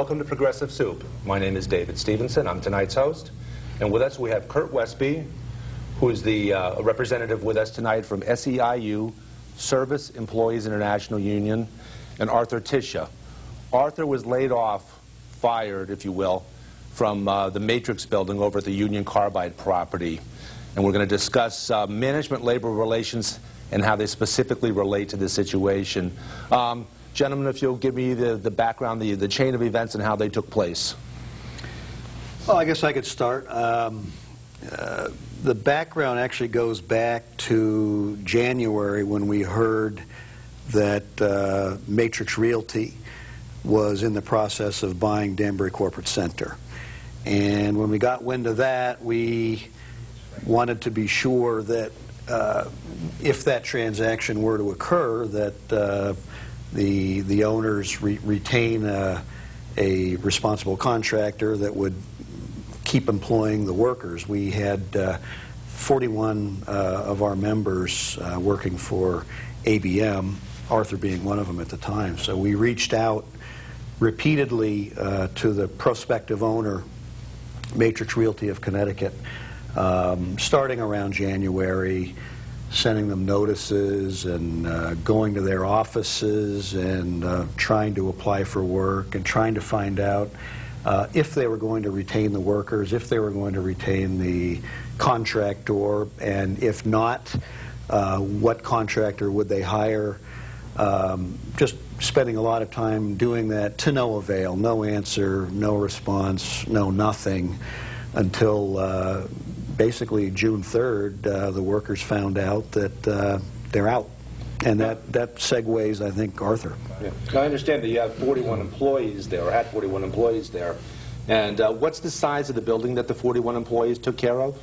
Welcome to Progressive Soup. My name is David Stevenson. I'm tonight's host. And with us we have Kurt Westby, who is the representative with us tonight from SEIU, Service Employees International Union, and Arthur Tisha. Arthur was laid off, fired, if you will, from the Matrix building over at the Union Carbide property. And we're going to discuss management-labor relations and how they specifically relate to this situation. Gentlemen, if you'll give me the background, the chain of events and how they took place. Well, I guess I could start. The background actually goes back to January when we heard that Matrix Realty was in the process of buying Danbury Corporate Center. And when we got wind of that, we wanted to be sure that if that transaction were to occur, that the owners retain a responsible contractor that would keep employing the workers. We had 41 of our members working for ABM, Arthur being one of them at the time. So we reached out repeatedly to the prospective owner, Matrix Realty of Connecticut, starting around January, sending them notices and going to their offices and trying to apply for work and trying to find out if they were going to retain the workers, if they were going to retain the contractor, and if not, what contractor would they hire. Just spending a lot of time doing that to no avail, no answer, no response, no nothing, until basically June 3rd, the workers found out that they're out. And that segues, I think, Arthur. Yeah. I understand that you have 41 employees there, or had 41 employees there. And what's the size of the building that the 41 employees took care of?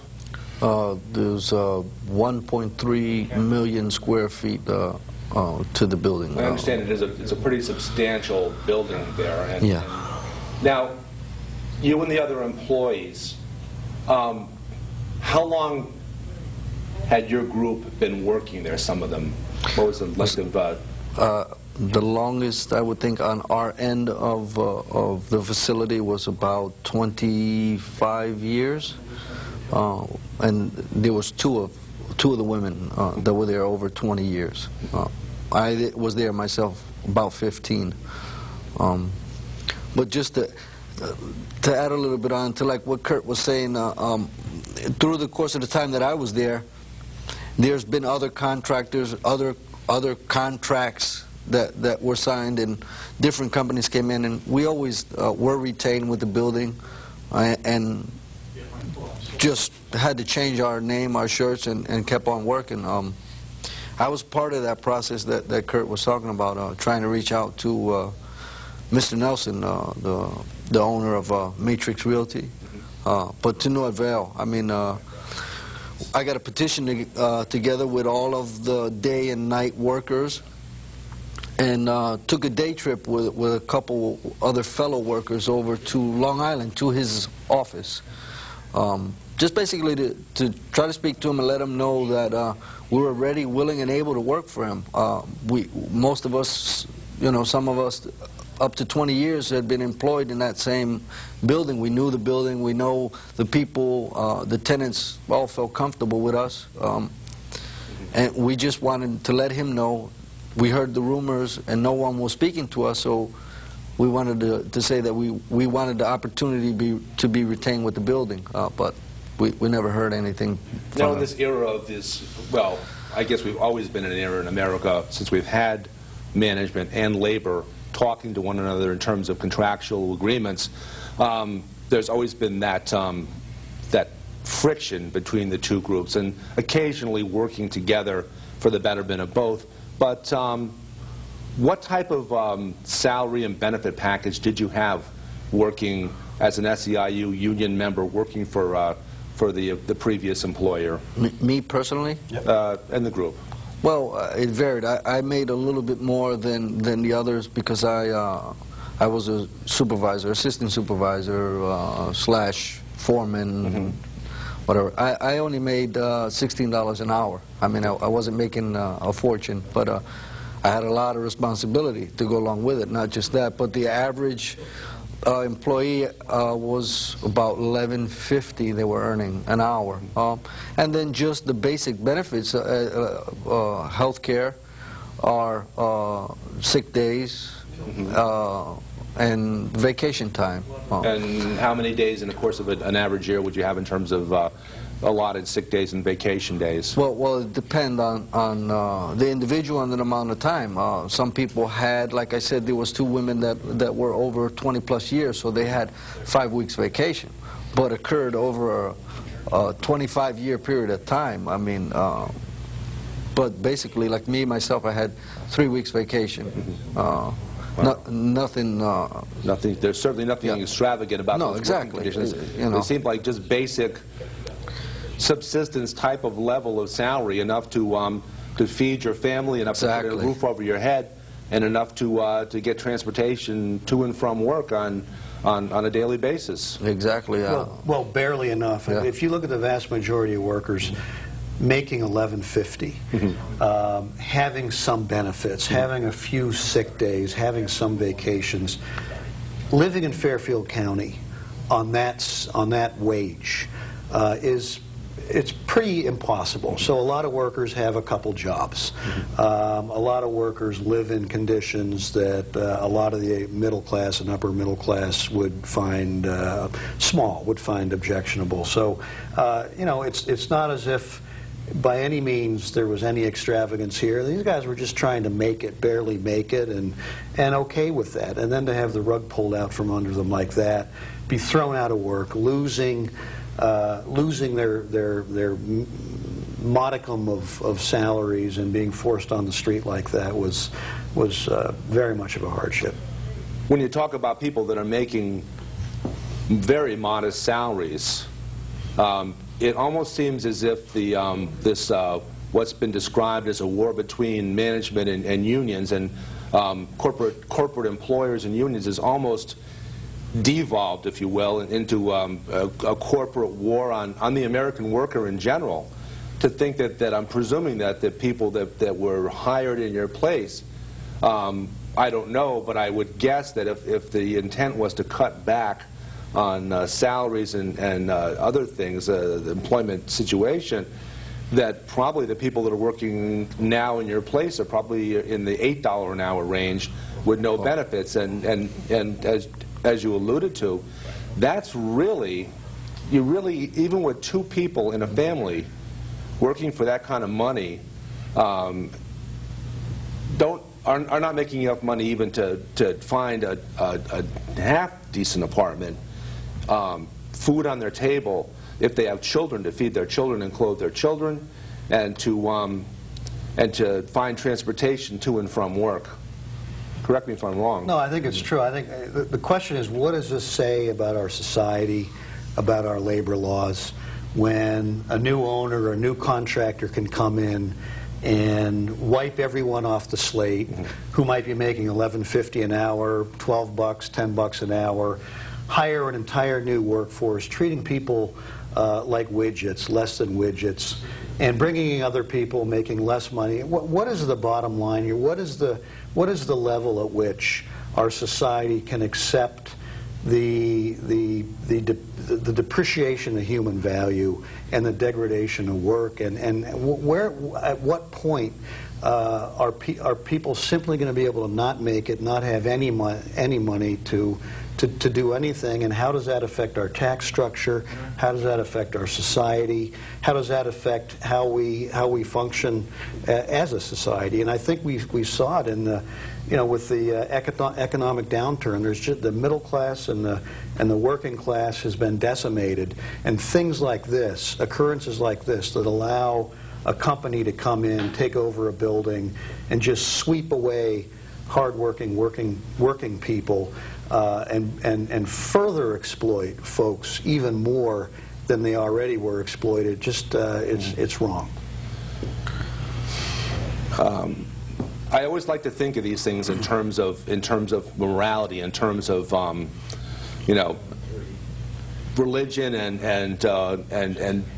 There's 1.3 million square feet to the building. I understand it's a pretty substantial building there. And, yeah. And now, you and the other employees, how long had your group been working there, some of them? What was the length of... the longest, I would think, on our end of the facility was about 25 years. And there was two of the women that were there over 20 years. I was there myself about 15. But just to add a little bit on to like what Kurt was saying, through the course of the time that I was there, there's been other contractors, other contracts that were signed, and different companies came in, and we always were retained with the building, and just had to change our name, our shirts, and kept on working. I was part of that process that Kurt was talking about, trying to reach out to Mr. Nelson, the owner of Matrix Realty, but to no avail. I mean, I got a petition together with all of the day and night workers, and took a day trip with a couple other fellow workers over to Long Island, to his office. Just basically to try to speak to him and let him know that we were ready, willing, and able to work for him. Most of us, you know, some of us up to 20 years had been employed in that same building. We knew the building, we know the people, the tenants all felt comfortable with us. And we just wanted to let him know. We heard the rumors and no one was speaking to us, so we wanted to say that we wanted the opportunity to be retained with the building, but we never heard anything from Now in this era of this, well, I guess we've always been in an era in America since we've had management and labor talking to one another in terms of contractual agreements. There's always been that that friction between the two groups, and occasionally working together for the betterment of both. But what type of salary and benefit package did you have working as an SEIU union member, working for the previous employer? Me personally? And the group? Well, it varied. I made a little bit more than the others because I was a supervisor, assistant supervisor, slash foreman, whatever. I only made $16 an hour. I mean, I wasn't making a fortune, but I had a lot of responsibility to go along with it. Not just that, but the average employee was about $11.50 they were earning an hour. And then just the basic benefits, health care, our sick days, and vacation time. And how many days in the course of an average year would you have in terms of allotted sick days and vacation days? Well, it depends on the individual and the amount of time. Some people had, like I said, there was 2 women that were over 20 plus years, so they had 5 weeks vacation, but occurred over a 25-year period of time. I mean, but basically, like me, myself, I had 3 weeks vacation. Wow. Nothing. Nothing. There's certainly nothing extravagant about those working conditions. They seem like just basic subsistence type of level of salary, enough to feed your family, enough to put a roof over your head, and enough to get transportation to and from work on a daily basis. Exactly. Well, barely enough. Yeah. If you look at the vast majority of workers making $11.50, having some benefits, having a few sick days, having some vacations, living in Fairfield County on that wage it's pretty impossible. So a lot of workers have a couple jobs. A lot of workers live in conditions that a lot of the middle class and upper middle class would find objectionable. So you know, it's not as if by any means there was any extravagance here. These guys were just trying to make it, barely make it, and okay with that. And then to have the rug pulled out from under them like that, be thrown out of work, losing their modicum of salaries and being forced on the street like that was very much of a hardship. When you talk about people that are making very modest salaries, it almost seems as if this what's been described as a war between management and unions and corporate employers and unions is almost devolved, if you will, into a corporate war on the American worker in general. To think that I'm presuming that the people that were hired in your place, I don't know, but I would guess that if the intent was to cut back on salaries and other things, the employment situation, that probably the people that are working now in your place are probably in the $8 an hour range with no benefits. And as you alluded to, that's really, even with 2 people in a family working for that kind of money, are not making enough money even to find a half decent apartment, food on their table, if they have children, to feed their children and clothe their children, and to find transportation to and from work. Correct me if I'm wrong. No, I think it's true. I think the question is, what does this say about our society, about our labor laws, when a new owner or a new contractor can come in and wipe everyone off the slate who might be making $11.50 an hour, $12, $10 an hour, hire an entire new workforce, treating people like widgets, less than widgets, and bringing in other people making less money. What is the bottom line here? What is the level at which our society can accept the depreciation of human value and the degradation of work, and at what point are people simply going to be able to not make it, not have any money to do anything, and how does that affect our tax structure? How does that affect our society? How does that affect how we function as a society? And I think we saw it in the, with the economic downturn. There's just the middle class and the working class has been decimated, and things like this, occurrences like this, that allow a company to come in, take over a building, and just sweep away hard-working working people, and further exploit folks even more than they already were exploited. Just it's wrong. I always like to think of these things in terms of morality, in terms of religion and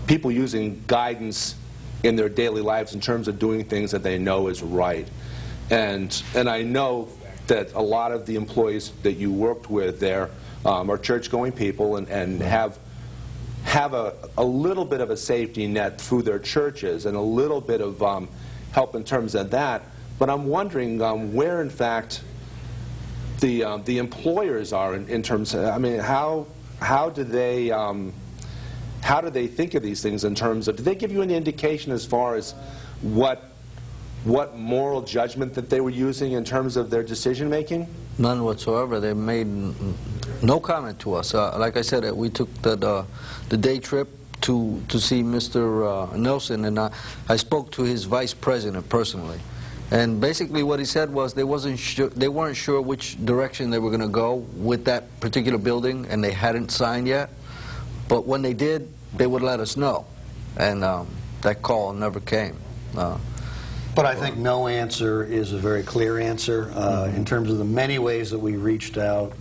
people using guidance in their daily lives in terms of doing things that they know is right. And I know that a lot of the employees that you worked with there are church-going people and have a little bit of a safety net through their churches and a little bit of help in terms of that. But I'm wondering where, in fact, the employers are in terms of, I mean, how do they think of these things in terms of, did they give you any indication as far as what moral judgment that they were using in terms of their decision making? None whatsoever. They made no comment to us. Like I said, we took the day trip to see Mr. Nelson, and I spoke to his vice president personally. And basically what he said was they weren't sure which direction they were going to go with that particular building, and they hadn't signed yet. But when they did, they would let us know. And that call never came. But I think no answer is a very clear answer in terms of the many ways that we reached out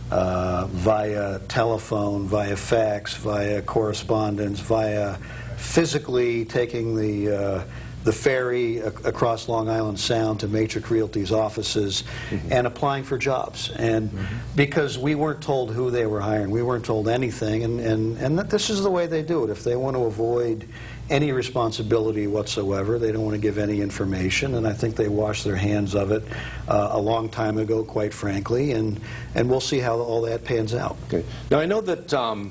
via telephone, via fax, via correspondence, via physically taking the ferry across Long Island Sound to Matrix Realty's offices and applying for jobs. And because we weren't told who they were hiring, we weren't told anything, and that this is the way they do it. If they want to avoid any responsibility whatsoever, they don't want to give any information, and I think they washed their hands of it a long time ago, quite frankly, and we'll see how all that pans out. Okay. Now I know that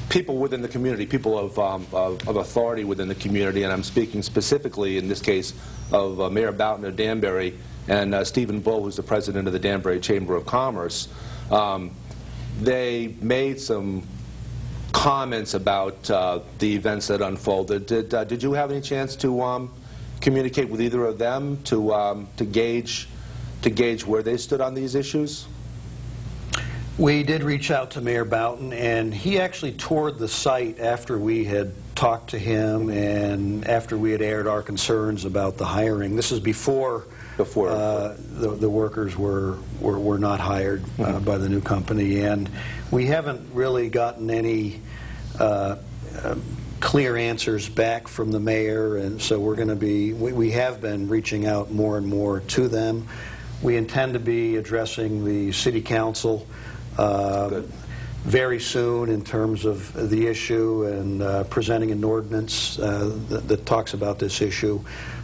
people within the community, people of authority within the community, and I'm speaking specifically in this case of Mayor Boughton of Danbury and Stephen Bull, who's the president of the Danbury Chamber of Commerce, they made some comments about the events that unfolded. Did you have any chance to communicate with either of them to gauge where they stood on these issues? We did reach out to Mayor Boughton, and he actually toured the site after we had talked to him and after we had aired our concerns about the hiring. This is before the workers were not hired by the new company, and we haven't really gotten any clear answers back from the mayor, and so we're going to be, we have been reaching out more and more to them. We intend to be addressing the city council very soon in terms of the issue and presenting an ordinance that talks about this issue.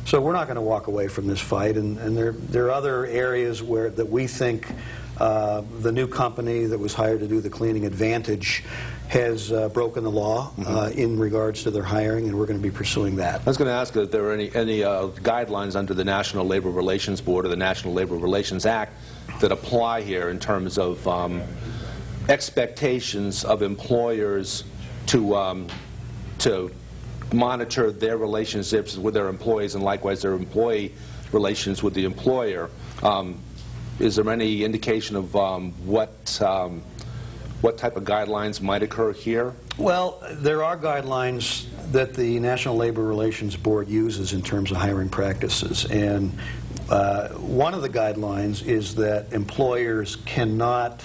So we're not going to walk away from this fight, and there are other areas that we think the new company that was hired to do the cleaning, Advantage, has broken the law in regards to their hiring, and we're going to be pursuing that. I was going to ask if there are any guidelines under the National Labor Relations Board or the National Labor Relations Act that apply here in terms of expectations of employers to monitor their relationships with their employees and likewise their employee relations with the employer. Is there any indication of what type of guidelines might occur here? Well, there are guidelines that the National Labor Relations Board uses in terms of hiring practices, and one of the guidelines is that employers cannot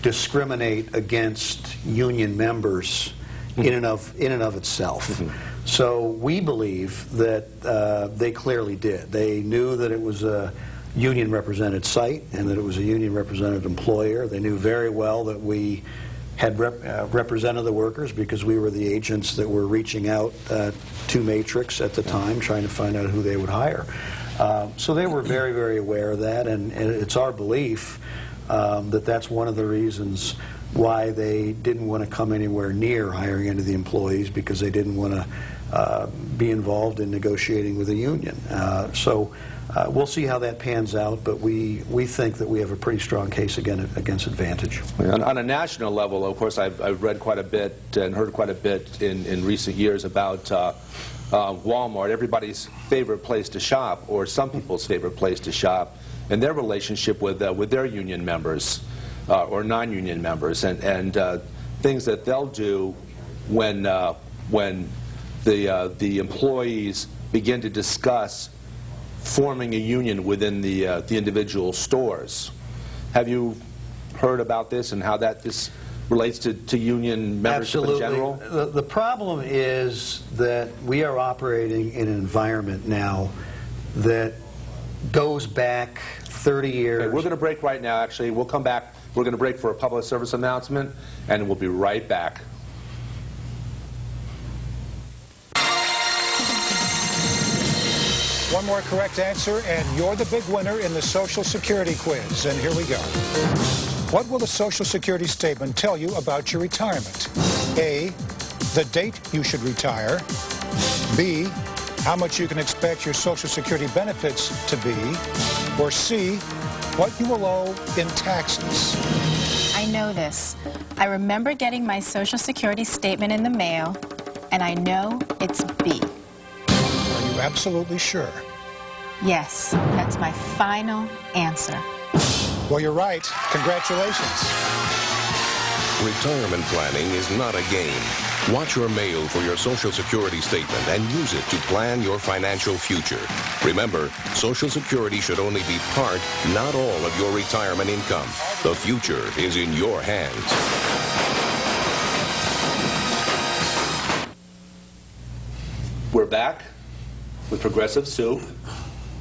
discriminate against union members in and of itself. So we believe that they clearly did. They knew that it was a union-represented site and that it was a union-represented employer. They knew very well that we had represented the workers because we were the agents that were reaching out to Matrix at the time, trying to find out who they would hire. So they were very, very aware of that, and it's our belief that that's one of the reasons why they didn't want to come anywhere near hiring any of the employees, because they didn't want to be involved in negotiating with the union. So we'll see how that pans out, but we think that we have a pretty strong case against Advantage. On a national level, of course, I've read quite a bit and heard quite a bit in recent years about Walmart, everybody's favorite place to shop, or some people's favorite place to shop, and their relationship with their union members or non-union members, and things that they'll do when the employees begin to discuss forming a union within the individual stores. Have you heard about this and how this relates to union membership in general? The problem is that we are operating in an environment now that goes back 30 years. Okay, we're going to break right now, actually. We'll come back. We're going to break for a public service announcement, and we'll be right back. One more correct answer, and you're the big winner in the Social Security quiz. And here we go. What will the Social Security statement tell you about your retirement? A, the date you should retire. B, how much you can expect your Social Security benefits to be. Or C, what you will owe in taxes. I know this. I remember getting my Social Security statement in the mail, and I know it's B. Are you absolutely sure? Yes, that's my final answer. Well, you're right. Congratulations. Retirement planning is not a game. Watch your mail for your Social Security statement and use it to plan your financial future. Remember, Social Security should only be part, not all, of your retirement income. The future is in your hands. We're back with Progressive Soup.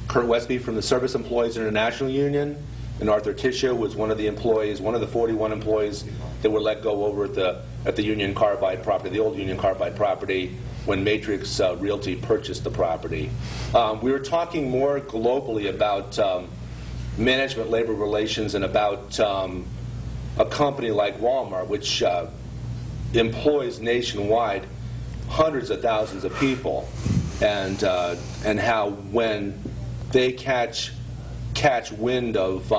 Kurt Westby from the Service Employees International Union, and Arthur Tisha was one of the employees, one of the 41 employees that were let go over at the Union Carbide property, the old Union Carbide property, when Matrix Realty purchased the property. We were talking more globally about management labor relations and about a company like Walmart, which employs nationwide hundreds of thousands of people, and how when they catch wind of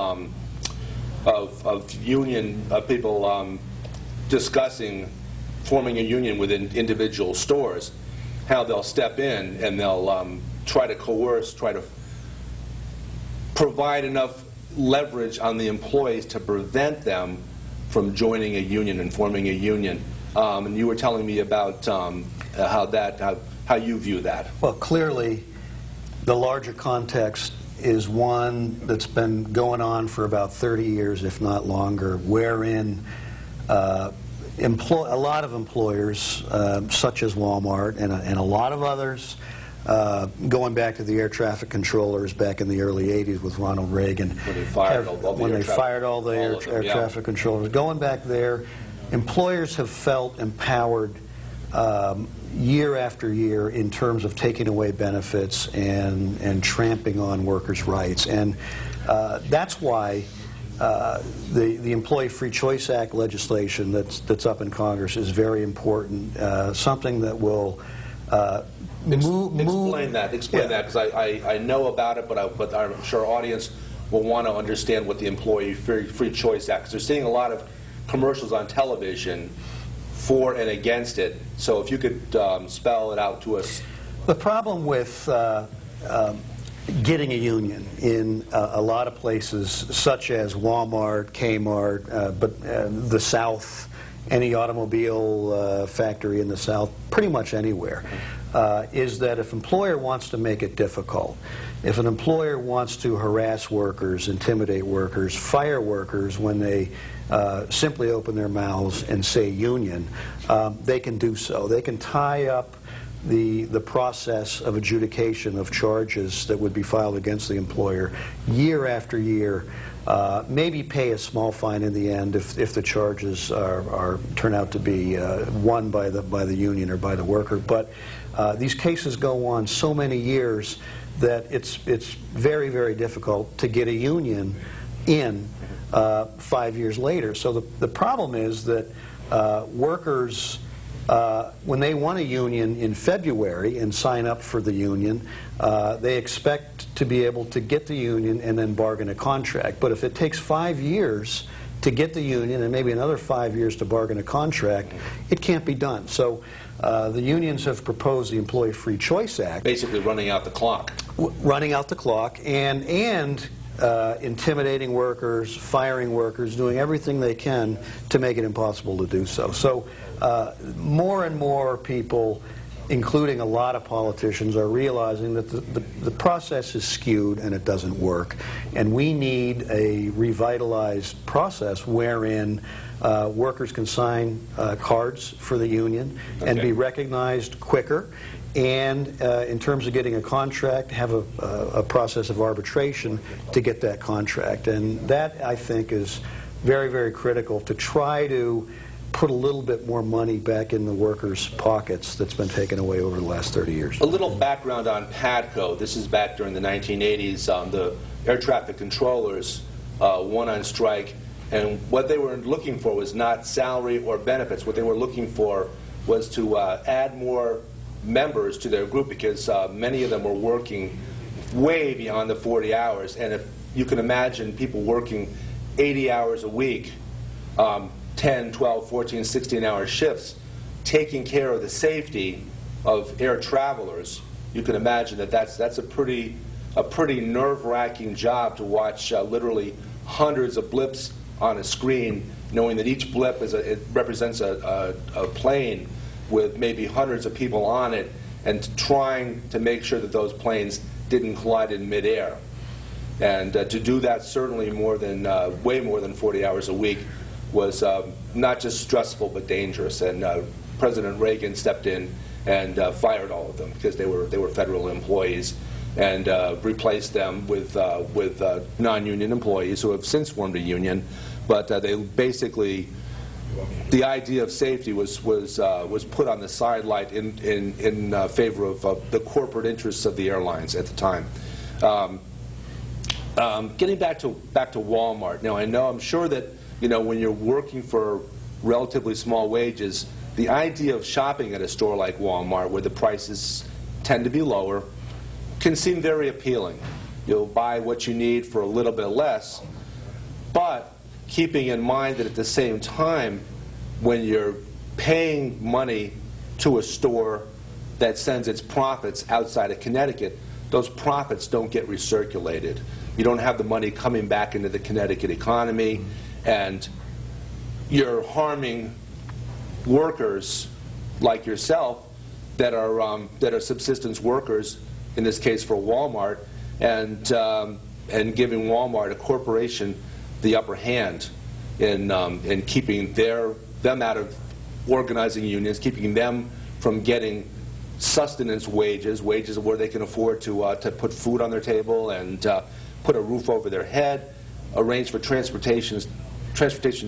union people discussing forming a union within individual stores, how they'll step in and they'll try to coerce, try to provide enough leverage on the employees to prevent them from joining a union and forming a union. And you were telling me about how you view that. Well, clearly, the larger context is one that's been going on for about 30 years, if not longer, wherein a lot of employers, such as Walmart and a lot of others, going back to the air traffic controllers back in the early 80s with Ronald Reagan, when they fired all the air traffic controllers. Going back there, employers have felt empowered year after year in terms of taking away benefits and tramping on workers' rights. And that's why the Employee Free Choice Act legislation that's up in Congress is very important, something that will Explain that, because I know about it, but I'm sure our audience will want to understand what the Employee Free Choice Act, because they're seeing a lot of commercials on television for and against it. So if you could spell it out to us. The problem with getting a union in a lot of places, such as Walmart, Kmart, but the South, any automobile factory in the South, pretty much anywhere, is that if an employer wants to make it difficult, if an employer wants to harass workers, intimidate workers, fire workers when they simply open their mouths and say union, they can do so. They can tie up the process of adjudication of charges that would be filed against the employer year after year, maybe pay a small fine in the end if the charges turn out to be won by the union or by the worker. But these cases go on so many years that it's very, very difficult to get a union in 5 years later. So the problem is that workers, when they want a union in February and sign up for the union, they expect to be able to get the union and then bargain a contract. But if it takes 5 years to get the union and maybe another 5 years to bargain a contract, it can't be done. So the unions have proposed the Employee Free Choice Act. Basically running out the clock. Running out the clock and intimidating workers, firing workers, doing everything they can to make it impossible to do so. So more and more people including a lot of politicians, are realizing that the process is skewed and it doesn't work. And we need a revitalized process wherein workers can sign cards for the union and be recognized quicker. And in terms of getting a contract, have a process of arbitration to get that contract. And that, I think, is very, very critical to try to put a little bit more money back in the workers' pockets that's been taken away over the last 30 years. A little background on PADCO. This is back during the 1980s. The air traffic controllers went on strike, and what they were looking for was not salary or benefits. What they were looking for was to add more members to their group, because many of them were working way beyond the 40 hours. And if you can imagine people working 80 hours a week, 10, 12, 14, 16-hour shifts, taking care of the safety of air travelers, you can imagine that that's a pretty nerve-wracking job to watch literally hundreds of blips on a screen, knowing that each blip it represents a plane with maybe hundreds of people on it, and trying to make sure that those planes didn't collide in midair. And to do that certainly way more than 40 hours a week was not just stressful but dangerous. And President Reagan stepped in and fired all of them because they were federal employees, and replaced them with non-union employees who have since formed a union. But they basically, the idea of safety was put on the sidelight in favor of the corporate interests of the airlines at the time. Getting back to Walmart. Now, I'm sure that when you're working for relatively small wages, the idea of shopping at a store like Walmart, where the prices tend to be lower, can seem very appealing. You'll buy what you need for a little bit less, but keeping in mind that at the same time, when you're paying money to a store that sends its profits outside of Connecticut, those profits don't get recirculated. You don't have the money coming back into the Connecticut economy, and you're harming workers like yourself that are subsistence workers, in this case for Walmart, and giving Walmart, a corporation, the upper hand in keeping them out of organizing unions, keeping them from getting sustenance wages where they can afford to put food on their table and put a roof over their head, arrange for transportation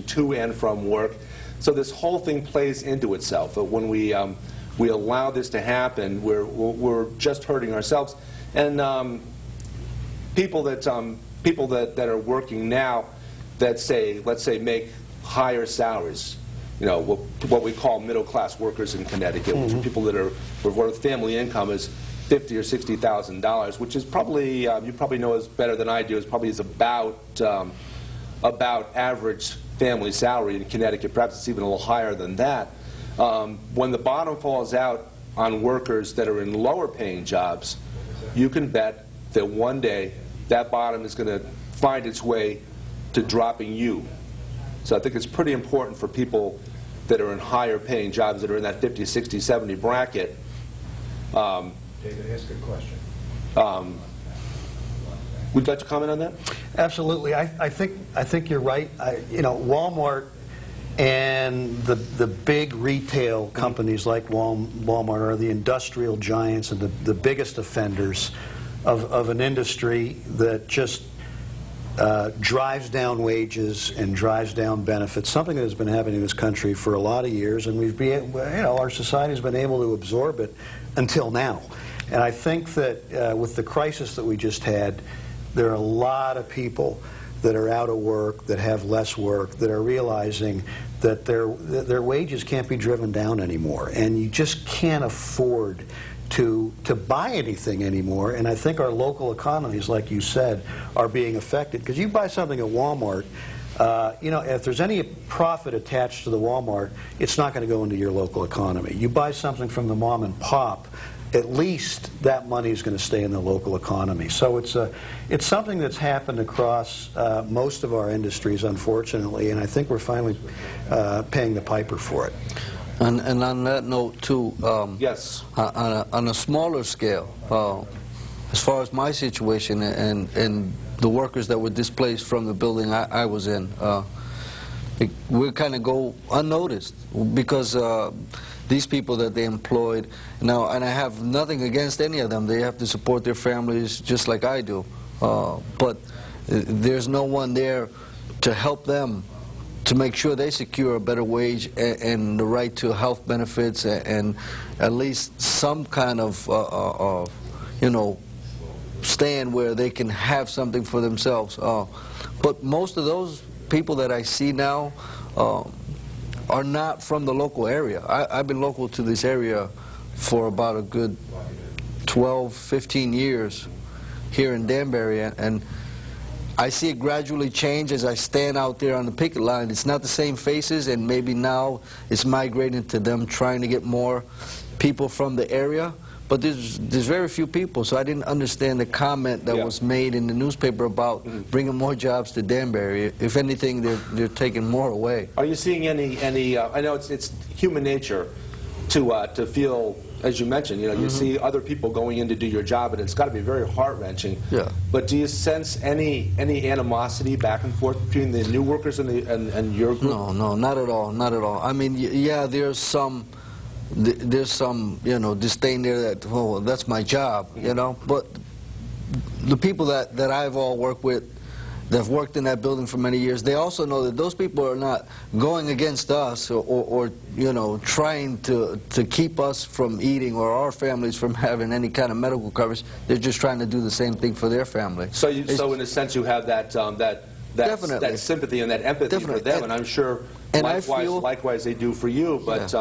to and from work. So this whole thing plays into itself. But when we allow this to happen, we're just hurting ourselves. And people that are working now, that let's say make higher salaries, what we call middle-class workers in Connecticut, which are people where family income is $50,000 or $60,000, which is probably, you probably know as better than I do, is about average family salary in Connecticut. Perhaps it's even a little higher than that. When the bottom falls out on workers that are in lower-paying jobs, you can bet that one day that bottom is going to find its way to dropping you. So I think it's pretty important for people that are in higher paying jobs, that are in that 50, 60, 70 bracket. David, ask a question. Would you like to comment on that? Absolutely. I think you're right. Walmart and the big retail companies like Walmart are the industrial giants and the biggest offenders of an industry that just drives down wages and drives down benefits, something that has been happening in this country for a lot of years, and our society has been able to absorb it until now. And I think that with the crisis that we just had, there are a lot of people that are out of work, that have less work, that are realizing that their wages can't be driven down anymore, and you just can't afford to buy anything anymore. And I think our local economies, like you said, are being affected. Because you buy something at Walmart, if there's any profit attached to the Walmart, it's not going to go into your local economy. You buy something from the mom and pop, at least that money is going to stay in the local economy. So it's something that's happened across most of our industries, unfortunately, and I think we're finally paying the piper for it. And on that note, too, Yes. on a smaller scale, as far as my situation and the workers that were displaced from the building I was in, we kind of go unnoticed because these people that they employed now, and I have nothing against any of them. They have to support their families just like I do, but there's no one there to help them to make sure they secure a better wage and the right to health benefits and at least some kind of you know, stand where they can have something for themselves. But most of those people that I see now are not from the local area. I've been local to this area for about a good 12, 15 years here in Danbury, and I see it gradually change as I stand out there on the picket line. It's not the same faces, and maybe now it's migrating to them trying to get more people from the area. But there's very few people, so I didn't understand the comment that was made in the newspaper about bringing more jobs to Danbury. If anything, they're taking more away. Are you seeing any? I know it's human nature to feel, as you mentioned, you know, you see other people going in to do your job, and it's got to be very heart-wrenching. Yeah. But do you sense any animosity back and forth between the new workers and your group? No, not at all, not at all. I mean, yeah, there's some, you know, disdain there that, oh, that's my job, you know. But the people that I've all worked with, that have worked in that building for many years, they also know that those people are not going against us or you know, trying to keep us from eating or our families from having any kind of medical coverage. They're just trying to do the same thing for their family. So, so in a sense, you have that that sympathy and that empathy for them, and I'm sure likewise they do for you. But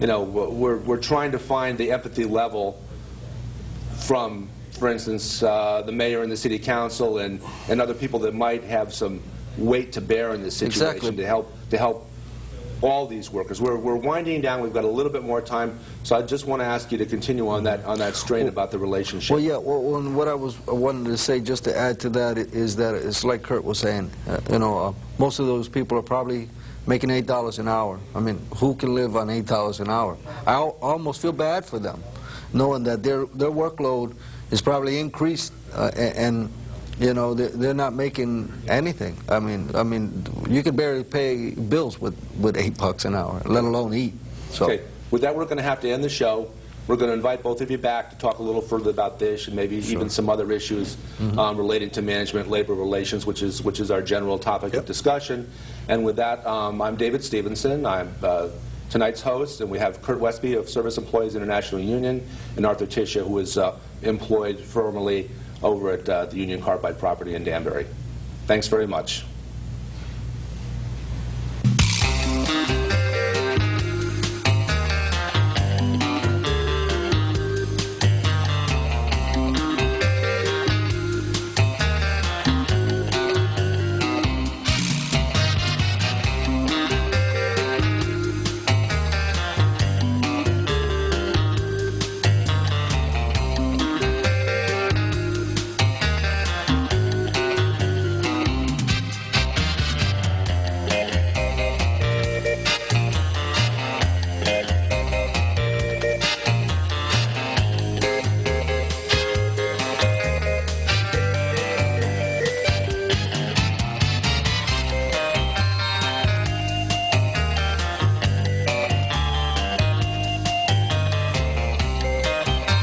you know, we're trying to find the empathy level from, for instance, the mayor and the city council and other people that might have some weight to bear in this situation to help all these workers. We're winding down. We've got a little bit more time, so I just want to ask you to continue on that strain about the relationship. Well, yeah. Well, what I wanted to say, just to add to that, is that it's like Kurt was saying. You know, most of those people are probably making $8 an hour. I mean, who can live on $8 an hour? I almost feel bad for them, knowing that their workload is probably increased, and you know, they're not making anything. I mean, you could barely pay bills with $8 an hour, let alone eat. So. Okay. With that, we're going to have to end the show. We're going to invite both of you back to talk a little further about this and maybe even some other issues relating to management, labor relations, which is our general topic of discussion. And with that, I'm David Stevenson. I'm tonight's host, and we have Kurt Westby of Service Employees International Union and Arthur Tisha, who is employed formerly over at the Union Carbide property in Danbury. Thanks very much.